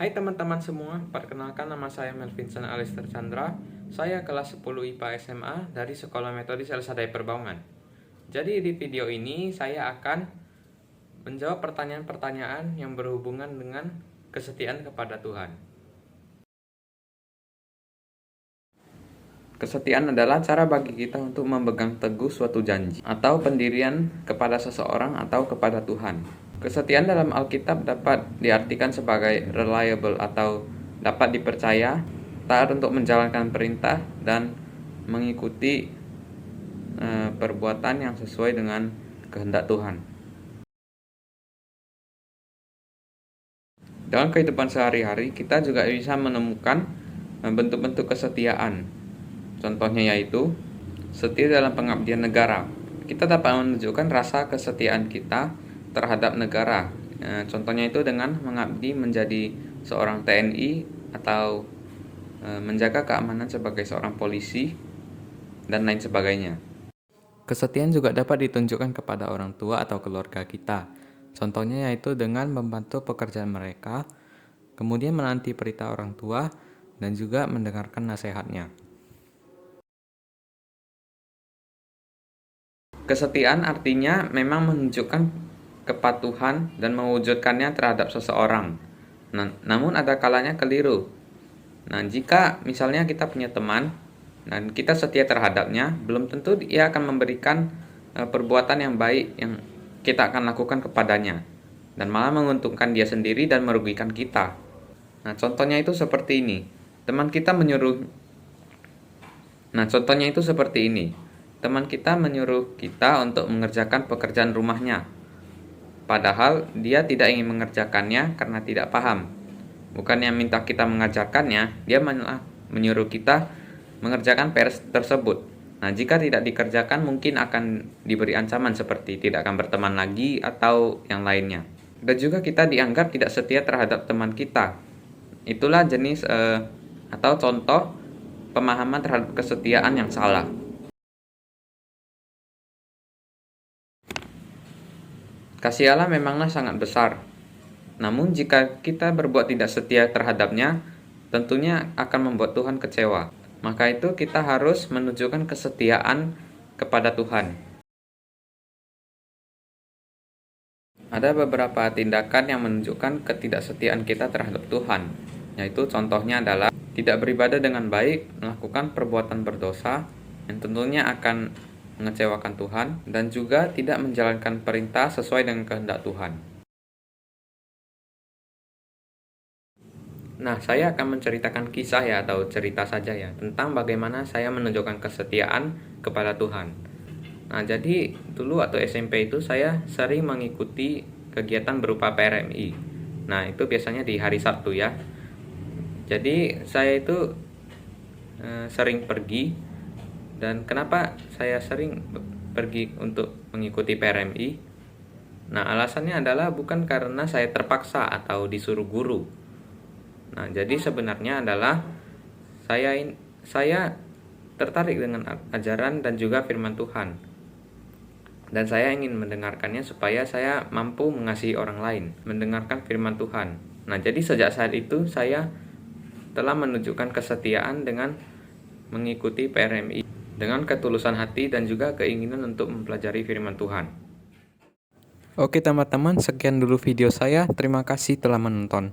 Hai teman-teman semua, perkenalkan nama saya Melvincent Alistair Chandra. Saya kelas 10 IPA SMA dari Sekolah Metodis Elsadai Perbaungan. Jadi di video ini saya akan menjawab pertanyaan-pertanyaan yang berhubungan dengan kesetiaan kepada Tuhan. Kesetiaan adalah cara bagi kita untuk memegang teguh suatu janji atau pendirian kepada seseorang atau kepada Tuhan. Kesetiaan dalam Alkitab dapat diartikan sebagai reliable atau dapat dipercaya, taat untuk menjalankan perintah, dan mengikuti perbuatan yang sesuai dengan kehendak Tuhan. Dalam kehidupan sehari-hari, kita juga bisa menemukan bentuk-bentuk kesetiaan. Contohnya yaitu setia dalam pengabdian negara. Kita dapat menunjukkan rasa kesetiaan kita terhadap negara. Contohnya itu dengan mengabdi menjadi seorang TNI atau menjaga keamanan sebagai seorang polisi dan lain sebagainya. Kesetiaan juga dapat ditunjukkan kepada orang tua atau keluarga kita. Contohnya yaitu dengan membantu pekerjaan mereka, kemudian menanti perintah orang tua, dan juga mendengarkan nasihatnya. Kesetiaan artinya memang menunjukkan kepatuhan dan mewujudkannya terhadap seseorang. Namun ada kalanya keliru. Jika misalnya kita punya teman dan kita setia terhadapnya, belum tentu ia akan memberikan perbuatan yang baik yang kita akan lakukan kepadanya, dan malah menguntungkan dia sendiri dan merugikan kita. Contohnya itu seperti ini. Teman kita menyuruh kita untuk mengerjakan pekerjaan rumahnya. Padahal dia tidak ingin mengerjakannya karena tidak paham. Bukannya minta kita mengajarkannya, dia malah menyuruh kita mengerjakan PR tersebut. Jika tidak dikerjakan mungkin akan diberi ancaman seperti tidak akan berteman lagi atau yang lainnya. Dan juga kita dianggap tidak setia terhadap teman kita. Itulah jenis atau contoh pemahaman terhadap kesetiaan yang salah. Kasih Allah memanglah sangat besar. Namun jika kita berbuat tidak setia terhadapnya, tentunya akan membuat Tuhan kecewa. Maka itu kita harus menunjukkan kesetiaan kepada Tuhan. Ada beberapa tindakan yang menunjukkan ketidaksetiaan kita terhadap Tuhan, yaitu contohnya adalah tidak beribadah dengan baik, melakukan perbuatan berdosa yang tentunya akan mengecewakan Tuhan, dan juga tidak menjalankan perintah sesuai dengan kehendak Tuhan. Saya akan menceritakan kisah atau cerita saja tentang bagaimana saya menunjukkan kesetiaan kepada Tuhan. Jadi dulu waktu SMP itu saya sering mengikuti kegiatan berupa PRMI. Itu biasanya di hari Sabtu ya. Jadi saya itu sering pergi. Dan kenapa saya sering pergi untuk mengikuti PRMI? Alasannya adalah bukan karena saya terpaksa atau disuruh guru. Jadi sebenarnya adalah saya tertarik dengan ajaran dan juga firman Tuhan. Dan saya ingin mendengarkannya supaya saya mampu mengasihi orang lain, mendengarkan firman Tuhan. Jadi sejak saat itu saya telah menunjukkan kesetiaan dengan mengikuti PRMI dengan ketulusan hati dan juga keinginan untuk mempelajari firman Tuhan. Oke teman-teman, sekian dulu video saya. Terima kasih telah menonton.